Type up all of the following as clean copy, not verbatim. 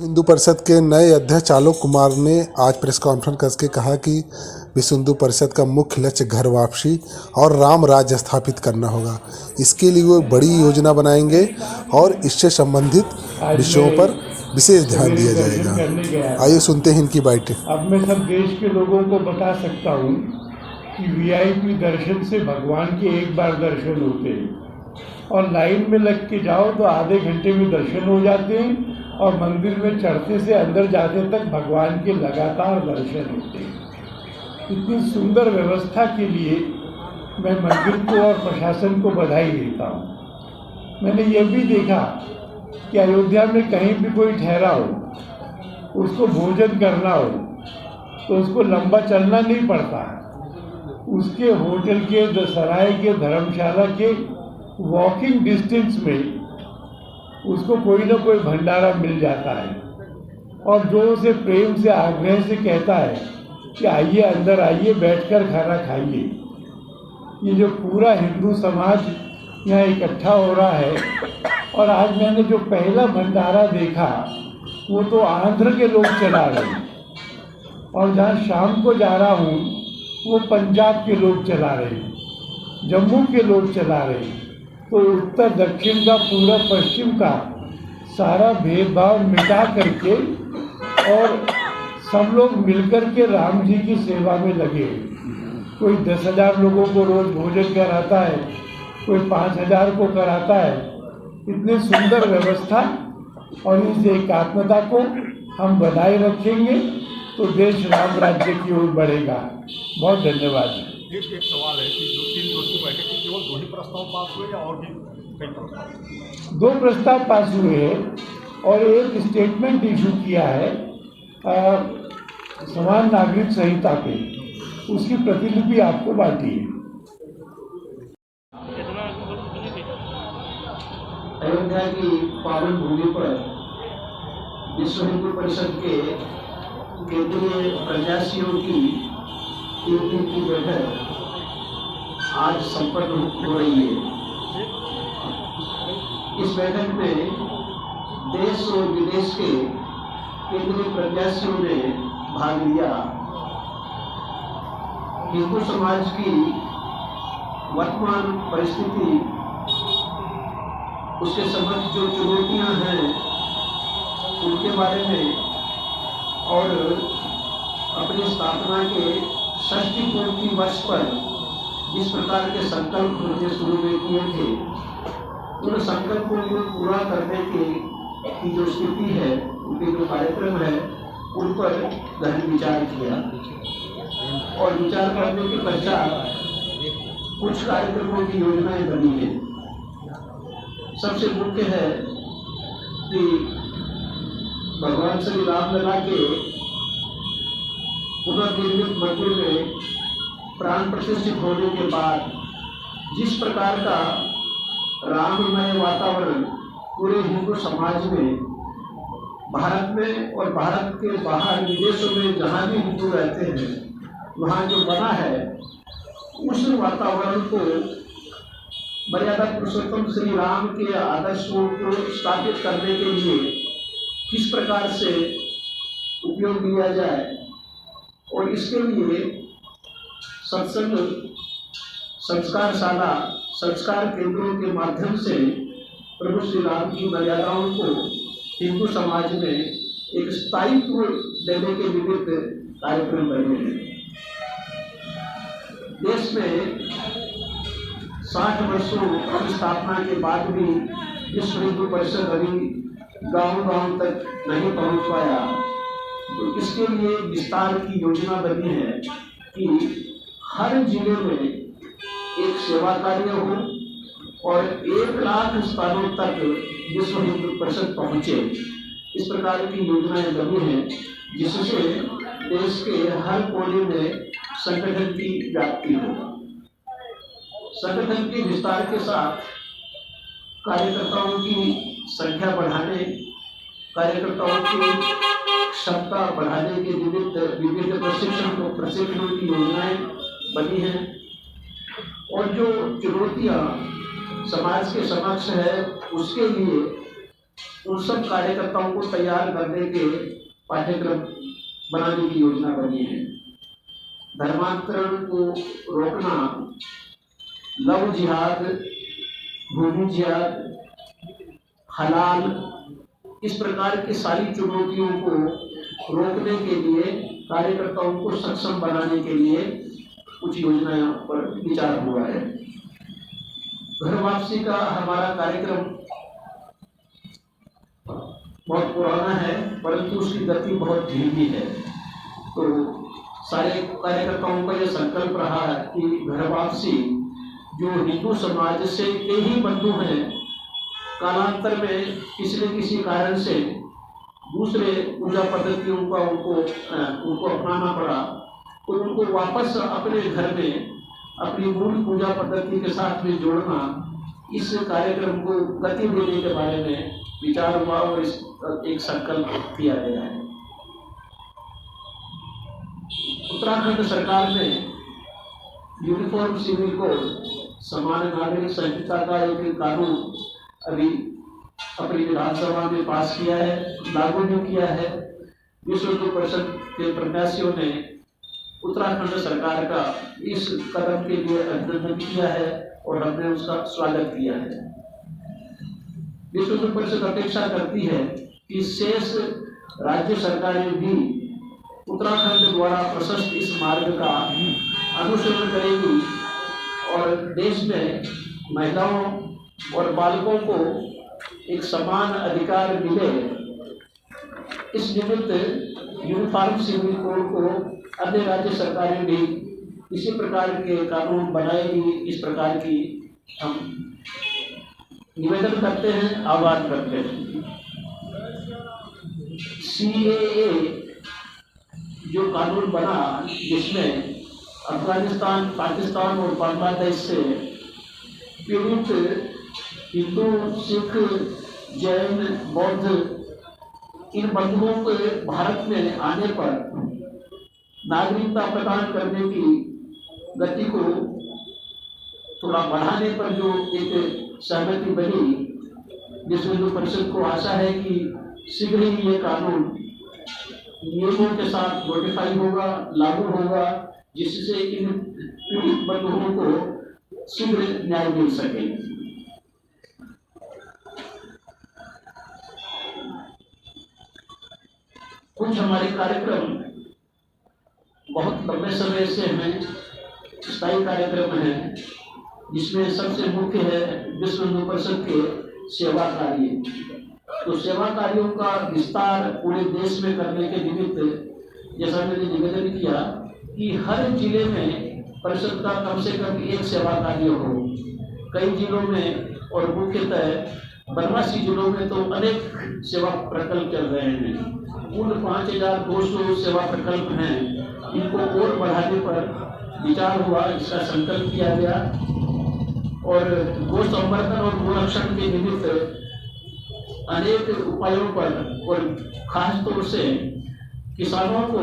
हिंदू परिषद के नए अध्यक्ष आलोक कुमार ने आज प्रेस कॉन्फ्रेंस करके कहा कि विश्व हिंदू परिषद का मुख्य लक्ष्य घर वापसी और राम राज्य स्थापित करना होगा। इसके लिए वो बड़ी योजना बनाएंगे और इससे संबंधित विषयों पर विशेष ध्यान दिया जाएगा। आइए सुनते हैं इनकी बातें। अब मैं सब देश के लोगों को बता सकता हूँ कि वीआईपी दर्शन से भगवान के एक बार दर्शन होते हैं और लाइन में लग के जाओ तो आधे घंटे में दर्शन हो जाते हैं और मंदिर में चढ़ते से अंदर जाते तक भगवान के लगातार दर्शन होते हैं। इतनी सुंदर व्यवस्था के लिए मैं मंदिर को और प्रशासन को बधाई देता हूँ। मैंने ये भी देखा कि अयोध्या में कहीं भी कोई ठहरा हो, उसको भोजन करना हो तो उसको लंबा चलना नहीं पड़ता। उसके होटल के, सराय के, धर्मशाला के वॉकिंग डिस्टेंस में उसको कोई ना कोई भंडारा मिल जाता है और जो उसे प्रेम से, आग्रह से कहता है कि आइए, अंदर आइए, बैठकर खाना खाइए। ये जो पूरा हिंदू समाज यहाँ इकट्ठा हो रहा है और आज मैंने जो पहला भंडारा देखा वो तो आंध्र के लोग चला रहे हैं और जहाँ शाम को जा रहा हूँ वो पंजाब के लोग चला रहे हैं, जम्मू के लोग चला रहे हैं। तो उत्तर दक्षिण का, पूरा पश्चिम का सारा भेदभाव मिटा करके और सब लोग मिलकर के राम जी की सेवा में लगे। कोई 10,000 लोगों को रोज भोजन कराता है, कोई 5,000 को कराता है। इतनी सुंदर व्यवस्था और इस एकात्मता को हम बनाए रखेंगे तो देश राम राज्य की ओर बढ़ेगा। बहुत धन्यवाद। एक सवाल है कि जो 3 दिवस की बैठक में केवल 2 ही प्रस्ताव पास हुए या और भी कई प्रस्ताव? 2 प्रस्ताव पास हुए हैं और एक स्टेटमेंट इशू किया है समान नागरिक संहिता पे, उसकी प्रतिलिपि आपको बांटी है। अयोध्या की पावन भूमि पर विश्व हिंदू परिषद के केंद्रीय प्रत्याशियों की 3 दिन की बैठक आज संपन्न हो रही है। इस बैठक में देश और विदेश के केंद्रीय प्रत्याशियों ने भाग लिया। हिंदू समाज की वर्तमान परिस्थिति, उसके समक्ष जो चुनौतियां हैं उनके बारे में और अपनी स्थापना के 60 पूर्ति वर्ष पर जिस प्रकार के संकल्प उन्होंने शुरू में किए थे, उन संकल्पों को पूरा करने की जो स्थिति है, उनके जो कार्यक्रम है, उन पर गहन विचार किया और विचार करने के पश्चात कुछ कार्यक्रमों की योजनाएं बनी है। सबसे मुख्य है कि भगवान श्री रामलला के पुनर्निर्मित मंदिर में प्राण प्रतिष्ठित होने के बाद जिस प्रकार का राममय वातावरण पूरे हिंदू समाज में, भारत में और भारत के बाहर विदेशों में जहाँ भी हिंदू रहते हैं, वहाँ जो बना है, उस वातावरण को मर्यादा पुरुषोत्तम श्री राम के आदर्शों को स्थापित करने के लिए किस प्रकार से उपयोग लिया जाए और इसके लिए सत्संग, संस्कारशाला, संस्कार केंद्रों के माध्यम से प्रभु श्री राम की मर्यादाओं को हिंदू समाज में एक स्थायित्व देने के विविध कार्यक्रम बने हैं। देश में 60 वर्षों की स्थापना के बाद भी विश्व हिंदू परिषद अभी गांव-गांव तक नहीं पहुंच पाया। तो इसके लिए विस्तार की योजना बनी है कि हर जिले में एक सेवा कार्य हो और 1 लाख स्थानों तक विश्व हिंदू परिषद पहुंचे। इस प्रकार की योजनाएं बनी हैं जिससे देश के हर कोने में संगठन की व्याप्ति हो। संगठन के विस्तार के साथ कार्यकर्ताओं की संख्या बढ़ाने, कार्यकर्ताओं की क्षमता बढ़ाने के विविध प्रशिक्षण की योजनाएं बनी हैं और जो चुनौतियां समाज के समक्ष है उसके लिए उन सब कार्यकर्ताओं को तैयार करने के पाठ्यक्रम बनाने की योजना बनी है। धर्मांतरण को रोकना, लव जिहाद, भूमि जिहाद, हलाल, इस प्रकार की सारी चुनौतियों को रोकने के लिए, कार्यकर्ताओं को सक्षम बनाने के लिए कुछ योजनाओं पर विचार हुआ है। घर वापसी का हमारा कार्यक्रम बहुत पुराना है, परंतु उसकी गति बहुत धीमी है। तो सारे कार्यकर्ताओं का यह संकल्प रहा है कि घर वापसी जो हिंदू समाज से के ही बंधु हैं, कालांतर में किसी न किसी कारण से दूसरे पूजा पद्धतियों का उनको अपनाना पड़ा, तो उनको वापस अपने घर में अपनी मूल पूजा पद्धति के साथ में जोड़ना, इस कार्यक्रम को गति देने के बारे में विचार हुआ और इस एक संकल्प किया गया है। उत्तराखंड सरकार ने यूनिफॉर्म सिविल कोड, समान नागरिक संहिता का एक कानून अभी अपनी विधानसभा में पास किया है, लागू भी किया है। विश्व हिंदू परिषद के प्रत्याशियों ने उत्तराखंड सरकार का इस कदम के लिए अभिनंदन किया है और हमने उसका स्वागत किया है। विश्व हिंदू परिषद अपेक्षा करती है कि शेष राज्य सरकारें भी उत्तराखंड द्वारा प्रशस्त इस मार्ग का अनुसरण करेगी और देश में महिलाओं और बालकों को एक समान अधिकार मिले, इस निमित्त यूनिफॉर्म सिविल कोड को अन्य राज्य सरकारें भी इसी प्रकार के कानून बनाएगी, इस प्रकार की हम निवेदन करते हैं, आह्वान करते हैं। CAA जो कानून बना, जिसमें अफगानिस्तान, पाकिस्तान और बांग्लादेश से पीड़ित हिंदू, सिख, जैन, बौद्ध इन बंधुओं के भारत में आने पर नागरिकता प्रदान करने की गति को थोड़ा बढ़ाने पर जो एक सहमति बनी, विश्व हिंदू परिषद को आशा है कि शीघ्र ही ये कानून नियमों के साथ नोटिफाई होगा, लागू होगा, जिससे इन पीड़ित बंधुओं को शीघ्र न्याय मिल सके। कुछ हमारे कार्यक्रम बहुत लंबे समय से हमें स्थायी कार्यक्रम है, जिसमें सबसे मुख्य है विश्व हिंदू परिषद के सेवा कार्य। तो सेवा कार्यों का विस्तार पूरे देश में करने के निमित्त जैसा मैंने निवेदन किया कि हर जिले में परिषद का कम से कम एक सेवा कार्य हो। कई जिलों में और मुख्यतः बनवासी जिलों में तो अनेक सेवा प्रकल्प चल रहे हैं। कुल 5200 सेवा प्रकल्प हैं, इनको और बढ़ाने पर विचार हुआ, इसका संकल्प किया गया और गो संवर्धन और गोरक्षण के निमित्त अनेक उपायों पर और खास तौर से किसानों को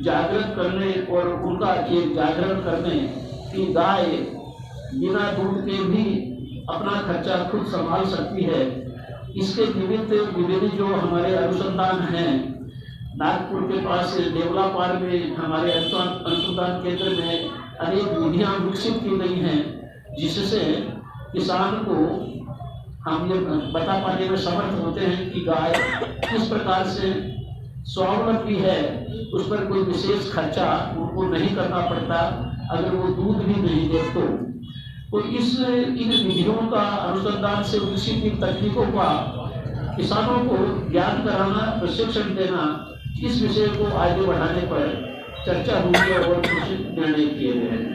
जागृत करने और उनका ये जागरण करने कि गाय बिना दूध के भी अपना खर्चा खुद संभाल सकती है, इसके निमित्त विभिन्न जो हमारे अनुसंधान हैं, नागपुर के पास देवलापार में हमारे अनुसंधान केंद्र में अनेक विधियां विकसित की गई हैं, जिससे किसान को हम ये बता पाने में समर्थ होते हैं कि गाय किस प्रकार से स्वावलंबी है, उस पर कोई विशेष खर्चा उनको नहीं करना पड़ता अगर वो दूध भी नहीं दे तो इन विधियों का अनुसंधान से विकसित इन तकनीकों का किसानों को ज्ञान कराना, प्रशिक्षण देना, इस विषय को आगे बढ़ाने पर चर्चा हुई है और कुछ निर्णय किए गए हैं।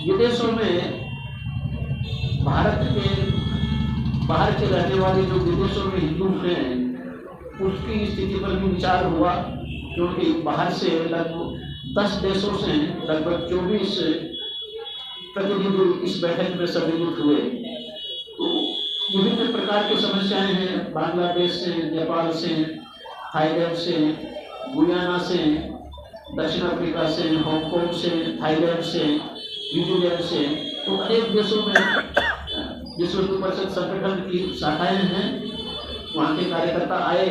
विदेशों में भारत के बाहर के रहने वाले जो विदेशों में हिंदू हैं, उसकी स्थिति पर भी विचार हुआ, क्योंकि बाहर से लगभग 10 देशों से लगभग 24 प्रतिनिधि इस बैठक में सम्मिलित हुए। तो विभिन्न प्रकार की समस्याएं हैं, बांग्लादेश से, नेपाल से, थाईलैंड से, गुयाना से, दक्षिण अफ्रीका से, हांगकांग से, थाईलैंड से, न्यूजीलैंड से, तो अनेक देशों में विश्व हिंदू परिषद संगठन की शाखाएं हैं, वहाँ के कार्यकर्ता आए,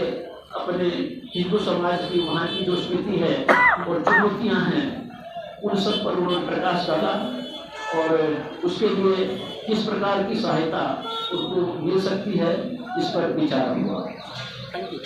अपने हिंदू समाज की वहाँ की जो स्थिति है और चुनौतियाँ हैं उन सब पर उन्होंने प्रकाश डाला और उसके लिए किस प्रकार की सहायता उनको मिल सकती है इस पर विचार हुआ। Thank you.